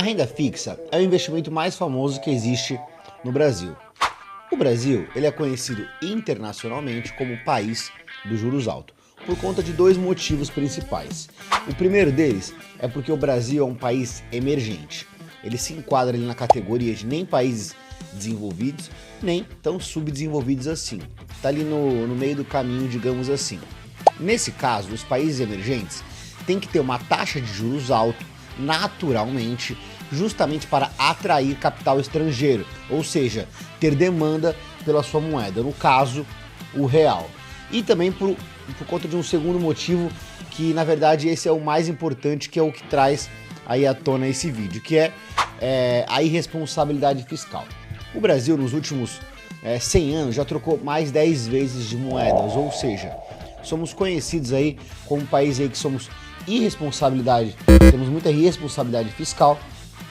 A renda fixa é o investimento mais famoso que existe no Brasil. O Brasil ele é conhecido internacionalmente como o país dos juros altos, por conta de dois motivos principais. O primeiro deles é porque o Brasil é um país emergente. Ele se enquadra ali na categoria de nem países desenvolvidos, nem tão subdesenvolvidos assim. Está ali no meio do caminho, digamos assim. Nesse caso, os países emergentes têm que ter uma taxa de juros alta naturalmente, justamente para atrair capital estrangeiro, ou seja, ter demanda pela sua moeda, no caso, o real. E também por conta de um segundo motivo, que na verdade esse é o mais importante, que é o que traz aí à tona esse vídeo, que é a irresponsabilidade fiscal. O Brasil nos últimos 100 anos já trocou mais 10 vezes de moedas, ou seja, somos conhecidos aí como um país aí que temos muita irresponsabilidade fiscal,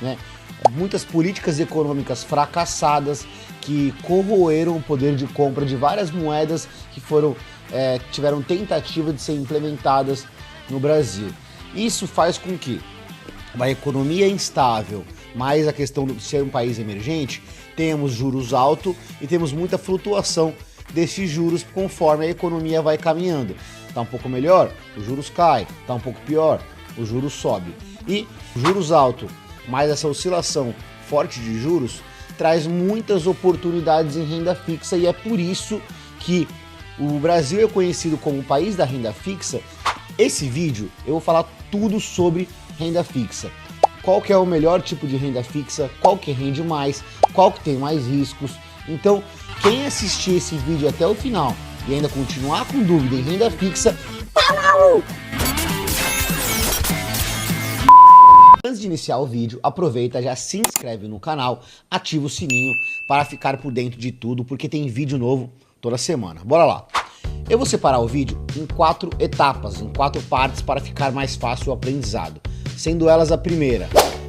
né? Muitas políticas econômicas fracassadas que corroeram o poder de compra de várias moedas que tiveram tentativa de ser implementadas no Brasil. Isso faz com que uma economia instável, mais a questão de ser um país emergente, tenhamos juros altos e temos muita flutuação desses juros conforme a economia vai caminhando. Está um pouco melhor, os juros caem, está um pouco pior, os juros sobe. E juros altos, mais essa oscilação forte de juros, traz muitas oportunidades em renda fixa, e é por isso que o Brasil é conhecido como o país da renda fixa. Esse vídeo eu vou falar tudo sobre renda fixa. Qual que é o melhor tipo de renda fixa, qual que rende mais, qual que tem mais riscos. Então, quem assistir esse vídeo até o final e ainda continuar com dúvida em renda fixa, tá maluco! Antes de iniciar o vídeo, aproveita, já se inscreve no canal, ativa o sininho para ficar por dentro de tudo, porque tem vídeo novo toda semana. Bora lá! Eu vou separar o vídeo em 4 etapas, em 4 partes, para ficar mais fácil o aprendizado. Sendo elas a primeira,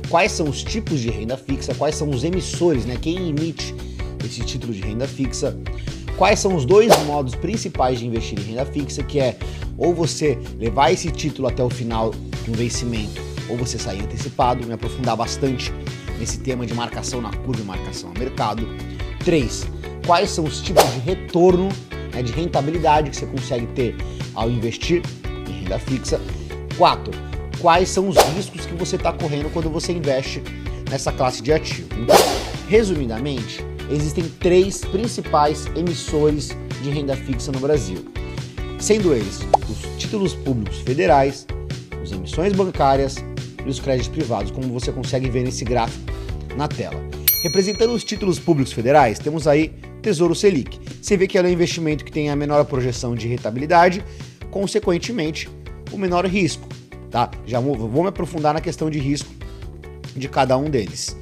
quais são os tipos de renda fixa, quais são os emissores, né, quem emite esse título de renda fixa, quais são os dois modos principais de investir em renda fixa, que é ou você levar esse título até o final do vencimento, ou você sair antecipado, me aprofundar bastante nesse tema de marcação na curva e marcação a mercado. 3, quais são os tipos de retorno, né, de rentabilidade que você consegue ter ao investir em renda fixa. 4, quais são os riscos que você está correndo quando você investe nessa classe de ativo. Então, resumidamente, existem 3 principais emissores de renda fixa no Brasil, sendo eles os títulos públicos federais, as emissões bancárias e os créditos privados, como você consegue ver nesse gráfico na tela. Representando os títulos públicos federais, temos aí Tesouro Selic. Você vê que é um investimento que tem a menor projeção de rentabilidade, consequentemente, o menor risco. Tá? Já vou me aprofundar na questão de risco de cada um deles.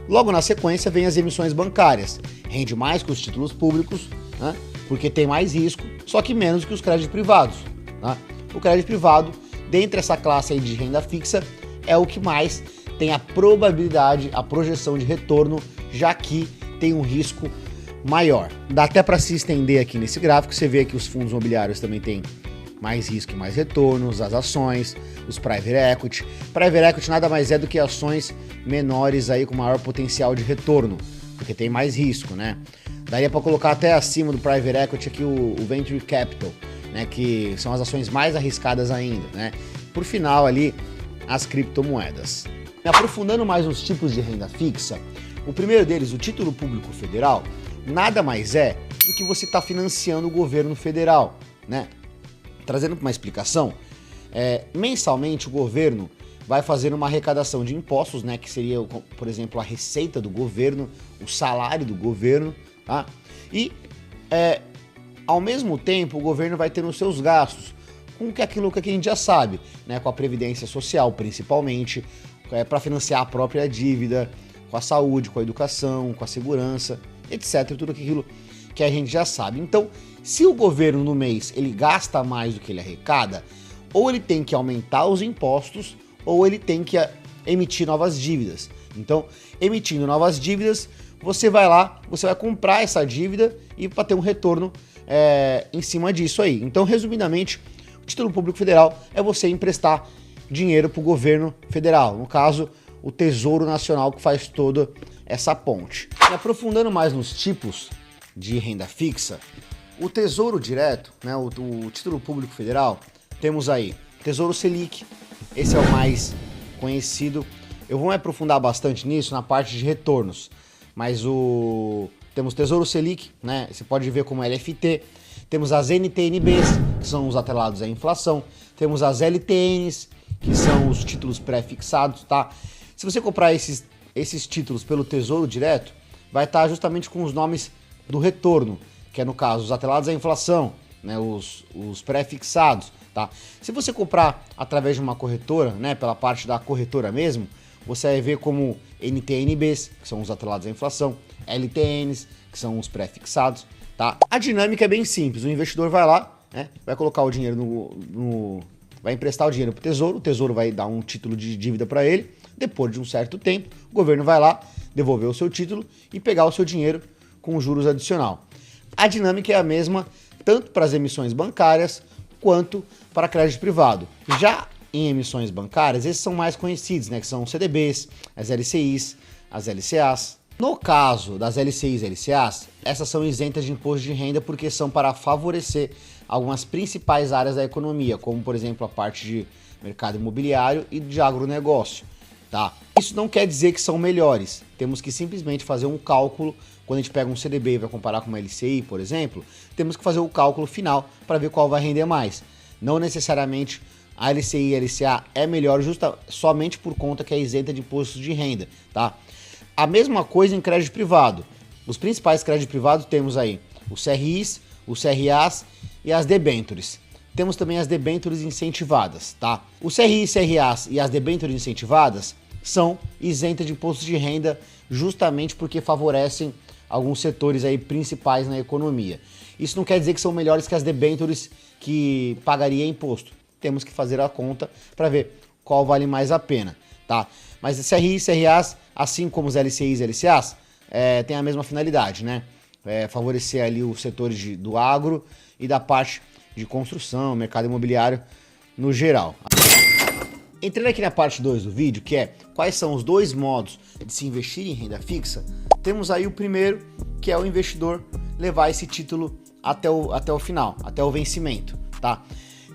Logo na sequência vem as emissões bancárias. Rende mais que os títulos públicos, né? Porque tem mais risco, só que menos que os créditos privados. Tá? O crédito privado, dentre essa classe aí de renda fixa, é o que mais tem a probabilidade, a projeção de retorno, já que tem um risco maior. Dá até para se estender aqui nesse gráfico, você vê que os fundos imobiliários também têm mais risco e mais retornos, as ações, os private equity. Private equity nada mais é do que ações menores aí com maior potencial de retorno, porque tem mais risco, né? Daria para colocar até acima do private equity aqui o venture capital, né, que são as ações mais arriscadas ainda, né? Por final ali, as criptomoedas. Me aprofundando mais nos tipos de renda fixa, o primeiro deles, o título público federal, nada mais é do que você está financiando o governo federal, né? Trazendo uma explicação, mensalmente o governo vai fazer uma arrecadação de impostos, né, que seria, por exemplo, a receita do governo, o salário do governo, tá? E, ao mesmo tempo, o governo vai ter os seus gastos, com aquilo que a gente já sabe, né, com a previdência social, principalmente, para financiar a própria dívida, com a saúde, com a educação, com a segurança, etc. Tudo aquilo que a gente já sabe. Então, se o governo no mês ele gasta mais do que ele arrecada, ou ele tem que aumentar os impostos, ou ele tem que emitir novas dívidas. Então, emitindo novas dívidas, você vai lá, você vai comprar essa dívida e para ter um retorno em cima disso aí. Então, resumidamente, o título público federal é você emprestar dinheiro para o governo federal, no caso, o Tesouro Nacional que faz toda essa ponte. E aprofundando mais nos tipos de renda fixa, o Tesouro Direto, né, o Título Público Federal, temos aí Tesouro Selic, esse é o mais conhecido. Eu vou me aprofundar bastante nisso na parte de retornos, mas temos Tesouro Selic, né, você pode ver como LFT, temos as NTNBs, que são os atrelados à inflação, temos as LTNs, que são os títulos pré-fixados, tá? Se você comprar esses títulos pelo Tesouro Direto, vai estar justamente com os nomes do retorno, que é no caso os atrelados à inflação, né, os pré-fixados, tá? Se você comprar através de uma corretora, né, pela parte da corretora mesmo, você vai ver como NTNBs, que são os atrelados à inflação, LTNs, que são os pré-fixados, tá? A dinâmica é bem simples, o investidor vai lá, né, vai colocar o dinheiro vai emprestar o dinheiro para o Tesouro vai dar um título de dívida para ele, depois de um certo tempo, o governo vai lá, devolver o seu título e pegar o seu dinheiro com juros adicional. A dinâmica é a mesma, tanto para as emissões bancárias, quanto para crédito privado. Já em emissões bancárias, esses são mais conhecidos, né, que são os CDBs, as LCIs, as LCAs. No caso das LCIs e LCAs, essas são isentas de imposto de renda porque são para favorecer algumas principais áreas da economia, como por exemplo a parte de mercado imobiliário e de agronegócio, tá? Isso não quer dizer que são melhores, temos que simplesmente fazer um cálculo. Quando a gente pega um CDB e vai comparar com uma LCI, por exemplo, temos que fazer o cálculo final para ver qual vai render mais. Não necessariamente a LCI e a LCA é melhor somente por conta que é isenta de imposto de renda, tá? A mesma coisa em crédito privado. Os principais créditos privados temos aí os CRIs, os CRAs e as debêntures. Temos também as debêntures incentivadas, tá? Os CRIs, CRAs e as debêntures incentivadas são isentas de imposto de renda justamente porque favorecem alguns setores aí principais na economia. Isso não quer dizer que são melhores que as debêntures que pagaria imposto. Temos que fazer a conta para ver qual vale mais a pena, tá? Mas CRIs, CRAs, assim como os LCIs e LCAs, tem a mesma finalidade, né? Favorecer ali os setores do agro e da parte de construção, mercado imobiliário no geral. Entrando aqui na parte 2 do vídeo, que é quais são os dois modos de se investir em renda fixa, temos aí o primeiro, que é o investidor levar esse título até o final, até o vencimento, tá?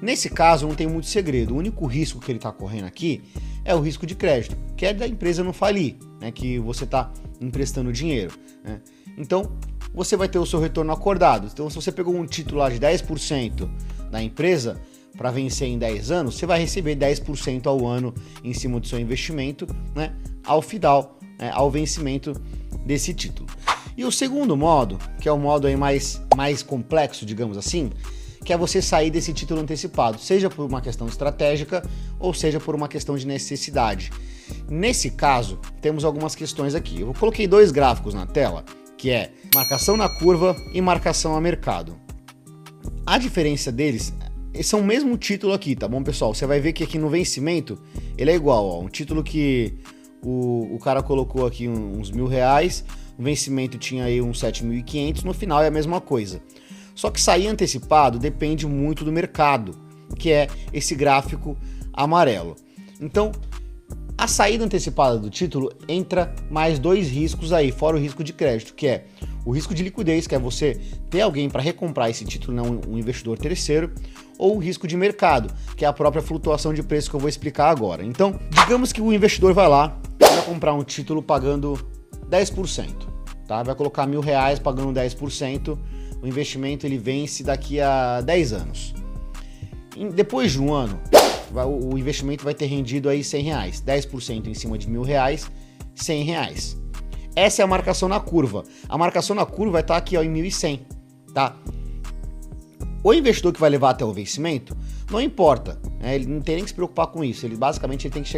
Nesse caso não tem muito segredo, o único risco que ele está correndo aqui é o risco de crédito, que é da empresa não falir, né, que você está emprestando dinheiro, né? Então você vai ter o seu retorno acordado. Então se você pegou um título lá de 10% da empresa para vencer em 10 anos, você vai receber 10% ao ano em cima do seu investimento, né, ao final, né, ao vencimento desse título. E o segundo modo, que é o modo aí mais complexo, digamos assim, que é você sair desse título antecipado, seja por uma questão estratégica ou seja por uma questão de necessidade. Nesse caso, temos algumas questões aqui. Eu coloquei dois gráficos na tela, que é marcação na curva e marcação a mercado. A diferença deles, são o mesmo título aqui, tá bom, pessoal? Você vai ver que aqui no vencimento, ele é igual, ó, um título que o cara colocou aqui uns R$1.000, o vencimento tinha aí uns 7.500, no final é a mesma coisa. Só que sair antecipado depende muito do mercado, que é esse gráfico amarelo. Então, a saída antecipada do título entra mais dois riscos aí, fora o risco de crédito, que é o risco de liquidez, que é você ter alguém para recomprar esse título, não um investidor terceiro, ou o risco de mercado, que é a própria flutuação de preço que eu vou explicar agora. Então, digamos que o investidor vai lá, vai comprar um título pagando 10%, tá? Vai colocar R$1.000 pagando 10%, o investimento ele vence daqui a 10 anos. Depois de um ano, o investimento vai ter rendido aí R$100, 10% em cima de R$1.000, R$100. Essa é a marcação na curva. A marcação na curva vai estar aqui ó, em 1.100, tá? O investidor que vai levar até o vencimento, não importa, né? Ele não tem nem que se preocupar com isso. Ele basicamente tem que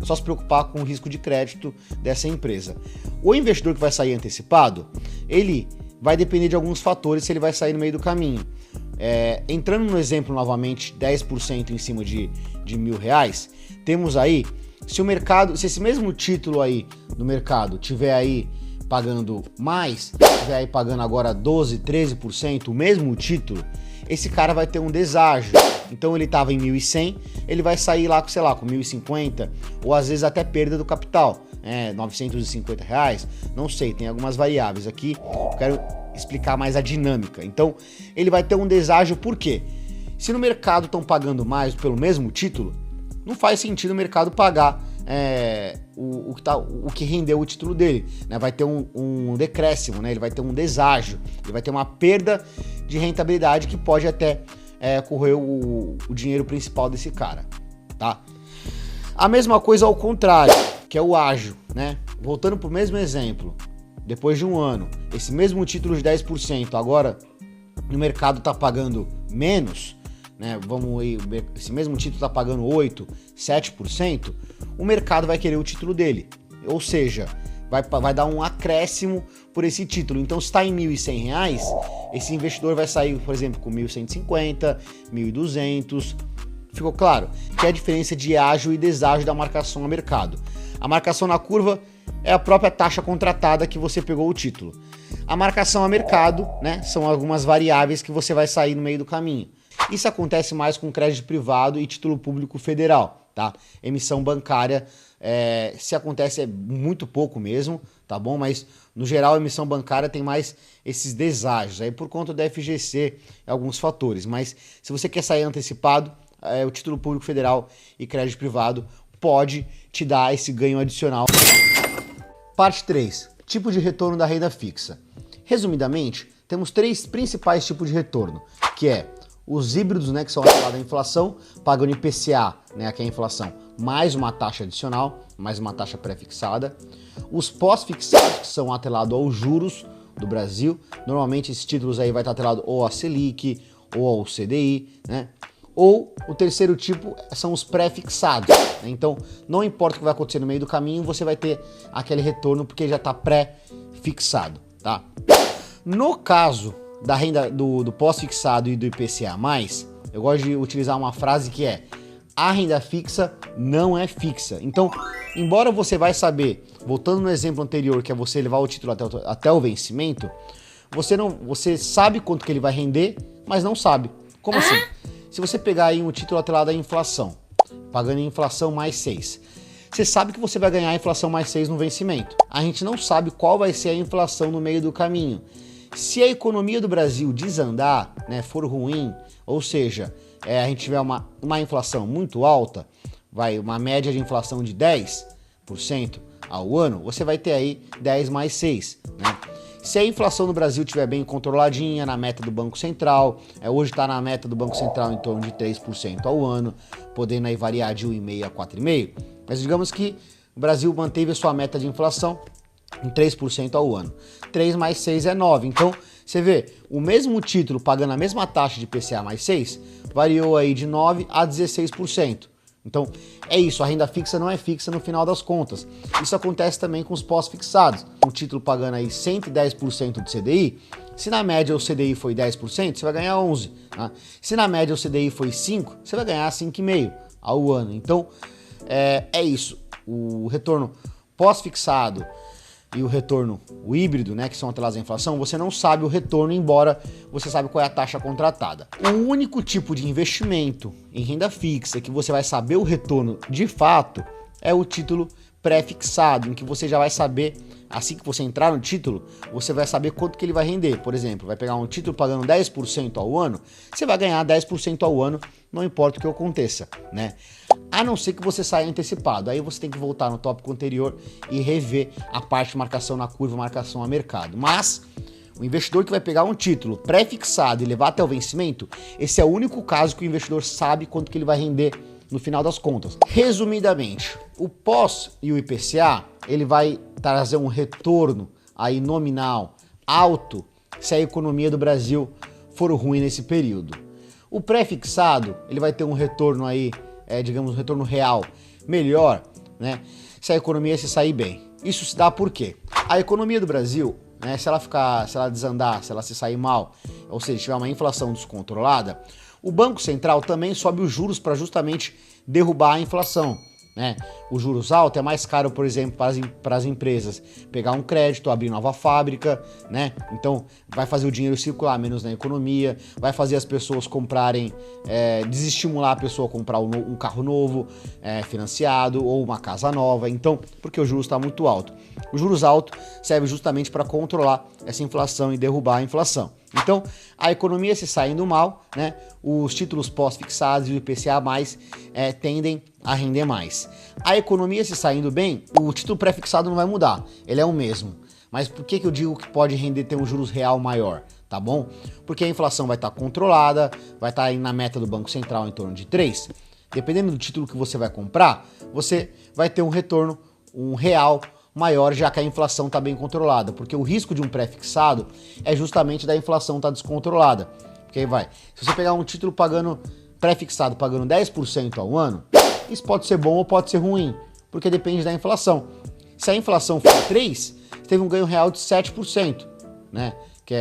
só se preocupar com o risco de crédito dessa empresa. O investidor que vai sair antecipado, ele vai depender de alguns fatores se ele vai sair no meio do caminho. Entrando no exemplo novamente, 10% em cima de R$1.000, temos aí, se esse mesmo título aí no mercado tiver aí pagando mais, tiver aí pagando agora 12%, 13%, o mesmo título, esse cara vai ter um deságio. Então ele estava em 1.100, ele vai sair lá, sei lá, com 1.050, ou às vezes até perda do capital, R$ 950, não sei, tem algumas variáveis aqui, eu quero explicar mais a dinâmica. Então ele vai ter um deságio, por quê? Se no mercado estão pagando mais pelo mesmo título, não faz sentido o mercado pagar o que rendeu o título dele, né? Vai ter um decréscimo, né? Ele vai ter um deságio, ele vai ter uma perda de rentabilidade que pode até correr o dinheiro principal desse cara, tá? A mesma coisa ao contrário, que é o ágio, né? Voltando para o mesmo exemplo, depois de um ano, esse mesmo título de 10%, agora no mercado está pagando menos, né? Esse mesmo título está pagando 8%, 7%, o mercado vai querer o título dele, ou seja, vai dar um acréscimo por esse título. Então, se está em R$ 1.100, esse investidor vai sair, por exemplo, com 1.150, 1.200. Ficou claro que é a diferença de ágio e deságio da marcação a mercado. A marcação na curva é a própria taxa contratada que você pegou o título. A marcação a mercado, né, são algumas variáveis que você vai sair no meio do caminho. Isso acontece mais com crédito privado e título público federal, tá? Emissão bancária, se acontece é muito pouco mesmo, tá bom? Mas no geral a emissão bancária tem mais esses deságios aí por conta da FGC e alguns fatores. Mas se você quer sair antecipado, o título público federal e crédito privado pode te dar esse ganho adicional. Parte 3. Tipo de retorno da renda fixa. Resumidamente, temos 3 principais tipos de retorno, que é os híbridos, né, que são atrelados à inflação, pagando IPCA, né, que é a inflação, mais uma taxa adicional, mais uma taxa pré-fixada. Os pós-fixados, que são atrelados aos juros do Brasil. Normalmente esses títulos aí vai estar atrelado ou à Selic ou ao CDI, né? Ou o terceiro tipo são os pré-fixados, né? Então não importa o que vai acontecer no meio do caminho, você vai ter aquele retorno porque já está pré-fixado, tá? No caso da renda do pós-fixado e do IPCA+, eu gosto de utilizar uma frase que é: a renda fixa não é fixa. Então, embora você vai saber, voltando no exemplo anterior, que é você levar o título até o vencimento, você sabe quanto que ele vai render, mas não sabe. Como assim? Se você pegar aí um título atrelado à inflação, pagando inflação mais 6, você sabe que você vai ganhar a inflação mais 6 no vencimento. A gente não sabe qual vai ser a inflação no meio do caminho. Se a economia do Brasil desandar, né, for ruim, ou seja, a gente tiver uma inflação muito alta, uma média de inflação de 10% ao ano, você vai ter aí 10 mais 6, né? Se a inflação no Brasil estiver bem controladinha, na meta do Banco Central, hoje está na meta do Banco Central em torno de 3% ao ano, podendo aí variar de 1,5% a 4,5%, mas digamos que o Brasil manteve a sua meta de inflação em 3% ao ano. 3 mais 6 é 9, então você vê, o mesmo título pagando a mesma taxa de IPCA mais 6, variou aí de 9% a 16%. Então, é isso, a renda fixa não é fixa no final das contas. Isso acontece também com os pós-fixados. Um título pagando aí 110% do CDI, se na média o CDI foi 10%, você vai ganhar 11%. Né? Se na média o CDI foi 5%, você vai ganhar 5,5% ao ano. Então, é isso. O retorno pós-fixado e o híbrido, né, que são atrelados à inflação, você não sabe o retorno, embora você sabe qual é a taxa contratada. O único tipo de investimento em renda fixa que você vai saber o retorno de fato é o título pré-fixado, em que você já vai saber, assim que você entrar no título, você vai saber quanto que ele vai render. Por exemplo, vai pegar um título pagando 10% ao ano, você vai ganhar 10% ao ano, não importa o que aconteça, né? A não ser que você saia antecipado. Aí você tem que voltar no tópico anterior e rever a parte de marcação na curva, marcação a mercado. Mas o investidor que vai pegar um título pré-fixado e levar até o vencimento, esse é o único caso que o investidor sabe quanto que ele vai render no final das contas. Resumidamente, o pós e o IPCA, ele vai trazer um retorno aí nominal alto se a economia do Brasil for ruim nesse período. O pré-fixado, ele vai ter um retorno aí, digamos, um retorno real melhor, né, se a economia se sair bem. Isso se dá por quê? A economia do Brasil, né, se ela desandar, se ela se sair mal, ou seja, tiver uma inflação descontrolada, o Banco Central também sobe os juros para justamente derrubar a inflação. né, os juros altos, é mais caro, por exemplo, para as empresas pegar um crédito, abrir nova fábrica, né? Então vai fazer o dinheiro circular menos na economia, vai fazer as pessoas comprarem, desestimular a pessoa a comprar um carro novo, financiado, ou uma casa nova. Então, porque o juros está muito alto. O juros alto serve justamente para controlar essa inflação e derrubar a inflação. Então, a economia se saindo mal, né, os títulos pós-fixados e o IPCA+, tendem a render mais. A economia se saindo bem, o título pré-fixado não vai mudar, ele é o mesmo. Mas por que eu digo que pode render ter um juros real maior, tá bom? Porque a inflação vai estar controlada, vai estar aí na meta do Banco Central em torno de 3. Dependendo do título que você vai comprar, você vai ter um retorno, um real maior, já que a inflação está bem controlada, porque o risco de um pré-fixado é justamente da inflação estar descontrolada. Porque aí se você pegar um título pré-fixado pagando 10% ao ano, isso pode ser bom ou pode ser ruim, porque depende da inflação. Se a inflação for 3, você teve um ganho real de 7%, né? Que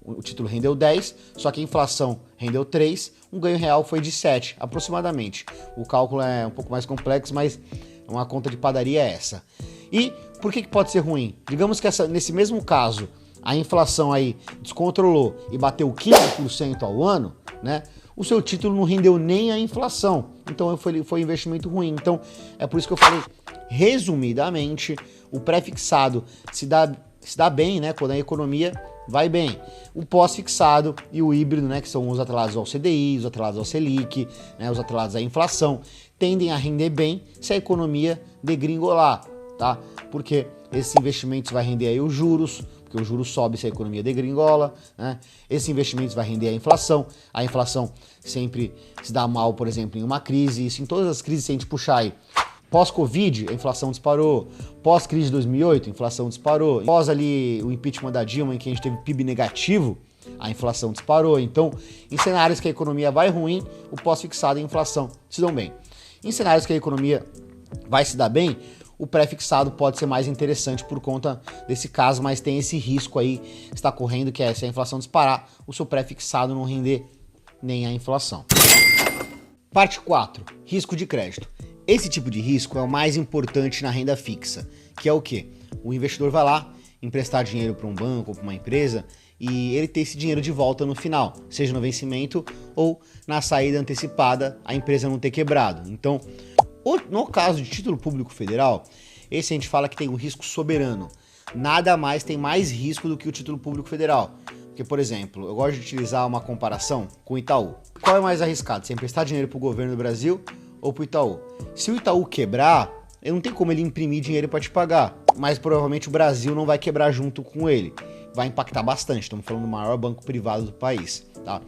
o título rendeu 10, só que a inflação rendeu 3, um ganho real foi de 7, aproximadamente. O cálculo é um pouco mais complexo, mas uma conta de padaria é essa. E por que pode ser ruim? Digamos que nesse mesmo caso, a inflação aí descontrolou e bateu 15% ao ano, né? O seu título não rendeu nem a inflação. Então foi um investimento ruim. Então é por isso que eu falei, resumidamente, o pré-fixado se dá bem, né? Quando a economia vai bem. O pós-fixado e o híbrido, né? Que são os atrelados ao CDI, os atrelados ao Selic, né? Os atrelados à inflação, tendem a render bem se a economia degringolar. Tá? Porque esses investimentos vai render aí os juros, porque o juros sobe se a economia degringola, né? Esses investimentos vai render a inflação sempre se dá mal, por exemplo, em uma crise, isso em todas as crises, se a gente puxar aí, pós-Covid, a inflação disparou, pós-crise de 2008, a inflação disparou, pós ali o impeachment da Dilma, em que a gente teve PIB negativo, a inflação disparou. Então, em cenários que a economia vai ruim, o pós-fixado e a inflação se dão bem. Em cenários que a economia vai se dar bem, o pré-fixado pode ser mais interessante por conta desse caso, mas tem esse risco aí que está correndo, que é se a inflação disparar, o seu pré-fixado não render nem a inflação. Parte 4. Risco de crédito. Esse tipo de risco é o mais importante na renda fixa, que é o quê? O investidor vai lá emprestar dinheiro para um banco ou para uma empresa e ele ter esse dinheiro de volta no final, seja no vencimento ou na saída antecipada, a empresa não ter quebrado. Então, no caso de título público federal, esse a gente fala que tem um risco soberano. Nada mais tem mais risco do que o título público federal. Porque, por exemplo, eu gosto de utilizar uma comparação com o Itaú. Qual é mais arriscado? Você emprestar dinheiro para o governo do Brasil ou para o Itaú? Se o Itaú quebrar, não tem como ele imprimir dinheiro para te pagar. Mas provavelmente o Brasil não vai quebrar junto com ele. Vai impactar bastante. Estamos falando do maior banco privado do país, tá?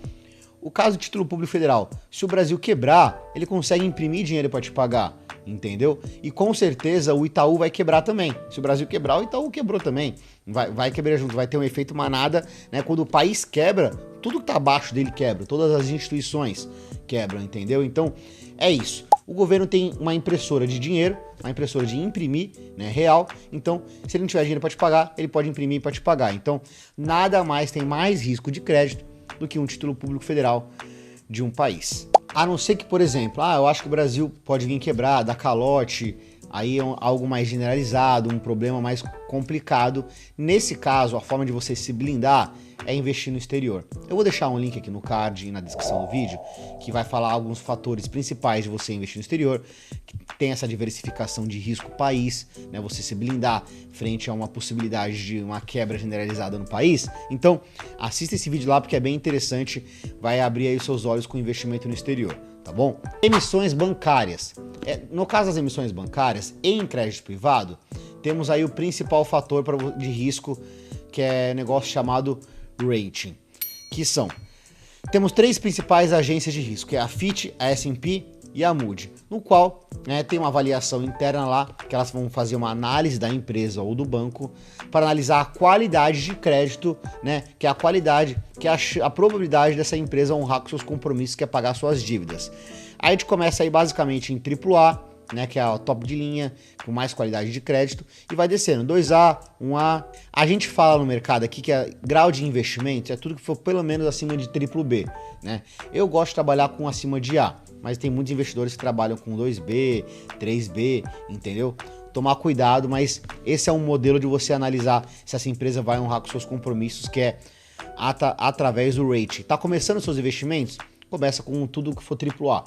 O caso do título público federal, se o Brasil quebrar, ele consegue imprimir dinheiro para te pagar, entendeu? E com certeza o Itaú vai quebrar também. Se o Brasil quebrar, o Itaú quebrou também. Vai quebrar junto, vai ter um efeito manada, né? Quando o país quebra, tudo que tá abaixo dele quebra, todas as instituições quebram, entendeu? Então, é isso. O governo tem uma impressora de dinheiro, uma impressora de imprimir, né, real. Então, se ele não tiver dinheiro para te pagar, ele pode imprimir para te pagar. Então, nada mais tem mais risco de crédito do que um título público federal de um país. A não ser que, por exemplo, eu acho que o Brasil pode vir quebrar, dar calote, aí é algo mais generalizado, um problema mais complicado. Nesse caso, a forma de você se blindar é investir no exterior. Eu vou deixar um link aqui no card e na descrição do vídeo, que vai falar alguns fatores principais de você investir no exterior, que tem essa diversificação de risco país, né, você se blindar frente a uma possibilidade de uma quebra generalizada no país. Então, assista esse vídeo lá porque é bem interessante, vai abrir aí os seus olhos com investimento no exterior, tá bom? Emissões bancárias. No caso das emissões bancárias, em crédito privado, temos aí o principal fator de risco, que é negócio chamado rating, que temos 3 principais agências de risco, que é a Fitch, a S&P e a Moody, no qual, né, tem uma avaliação interna lá, que elas vão fazer uma análise da empresa ou do banco para analisar a qualidade de crédito, né, que é a qualidade, que é a probabilidade dessa empresa honrar com seus compromissos, que é pagar suas dívidas. Aí a gente começa aí basicamente em AAA, né, que é a top de linha, com mais qualidade de crédito, e vai descendo, 2A, 1A. A gente fala no mercado aqui que grau de investimento é tudo que for pelo menos acima de BBB, né? Eu gosto de trabalhar com acima de A, mas tem muitos investidores que trabalham com 2B, 3B, entendeu? Tomar cuidado, mas esse é um modelo de você analisar se essa empresa vai honrar com seus compromissos, que é através do rating. Tá começando seus investimentos? Começa com tudo que for AAA.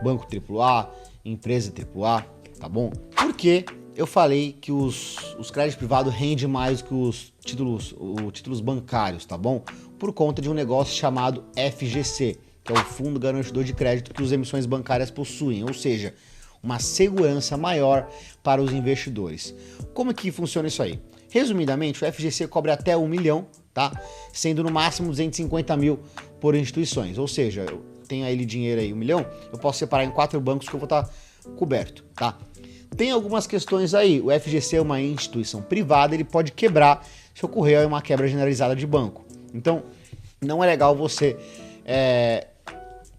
Banco AAA, empresa AAA, tá bom? Porque eu falei que os créditos privados rendem mais que os títulos bancários, tá bom? Por conta de um negócio chamado FGC, que é o Fundo Garantidor de Crédito que as emissões bancárias possuem, ou seja, uma segurança maior para os investidores. Como que funciona isso aí? Resumidamente, o FGC cobre até 1 milhão, tá? Sendo no máximo 250 mil por instituições, ou seja, eu tenho aí dinheiro aí 1 milhão, eu posso separar em 4 bancos que eu vou estar coberto, tá? Tem algumas questões aí, o FGC é uma instituição privada, ele pode quebrar se ocorrer uma quebra generalizada de banco. Então, não é legal você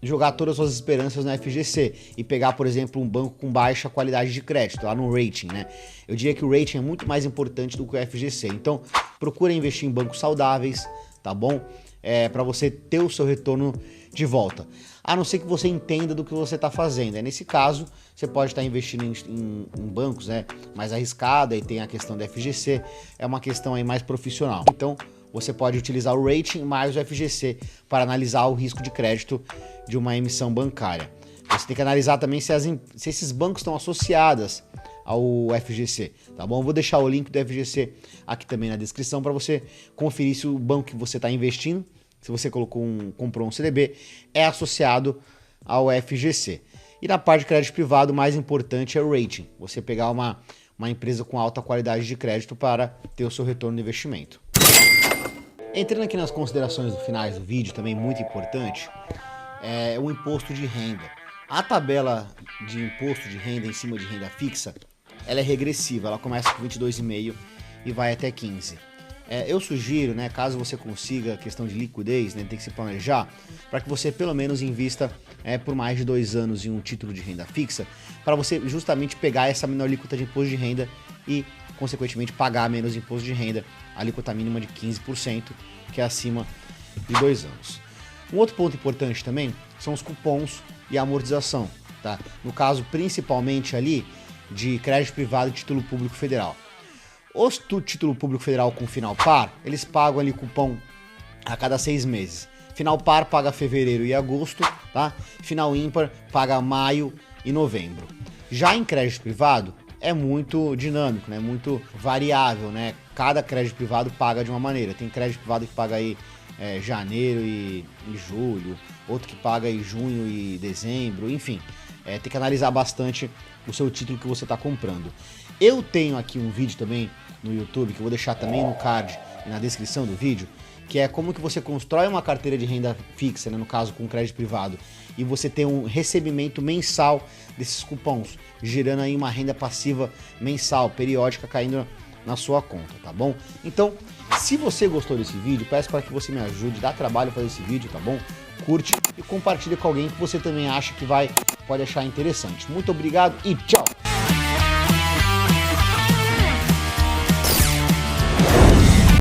jogar todas as suas esperanças no FGC e pegar, por exemplo, um banco com baixa qualidade de crédito, lá no rating, né? Eu diria que o rating é muito mais importante do que o FGC. Então, procure investir em bancos saudáveis, tá bom? Para você ter o seu retorno de volta. A não ser que você entenda do que você está fazendo. Nesse caso, você pode estar investindo em bancos, né, mais arriscada, e tem a questão do FGC, é uma questão aí mais profissional. Então, você pode utilizar o rating mais o FGC para analisar o risco de crédito de uma emissão bancária. Você tem que analisar também se esses bancos estão associados ao FGC, tá bom? Vou deixar o link do FGC aqui também na descrição para você conferir se o banco que você está investindo, se você comprou um CDB, é associado ao FGC. E na parte de crédito privado, o mais importante é o rating. Você pegar uma empresa com alta qualidade de crédito para ter o seu retorno no investimento. Entrando aqui nas considerações finais do vídeo, também muito importante, é o imposto de renda. A tabela de imposto de renda em cima de renda fixa, ela é regressiva, ela começa com 22,5 e vai até 15. Eu sugiro, né, caso você consiga a questão de liquidez, né, tem que se planejar, para que você pelo menos invista por mais de 2 anos em um título de renda fixa, para você justamente pegar essa menor alíquota de imposto de renda e, consequentemente, pagar menos imposto de renda, a alíquota mínima de 15%, que é acima de 2 anos. Um outro ponto importante também são os cupons e a amortização, tá? No caso, principalmente ali, de crédito privado e título público federal. Os título público federal com final par, eles pagam ali cupom a cada 6 meses. Final par paga fevereiro e agosto, tá? Final ímpar paga maio e novembro. Já em crédito privado é muito dinâmico, né? Muito variável, né? Cada crédito privado paga de uma maneira. Tem crédito privado que paga aí janeiro e julho, outro que paga aí junho e dezembro, enfim. Tem que analisar bastante o seu título que você está comprando. Eu tenho aqui um vídeo também no YouTube, que eu vou deixar também no card e na descrição do vídeo, que é como que você constrói uma carteira de renda fixa, né, no caso com crédito privado, e você tem um recebimento mensal desses cupons, gerando aí uma renda passiva mensal, periódica, caindo na sua conta, tá bom? Então, se você gostou desse vídeo, peço para que você me ajude, dá trabalho fazer esse vídeo, tá bom? Curte e compartilha com alguém que você também acha que pode achar interessante. Muito obrigado e tchau!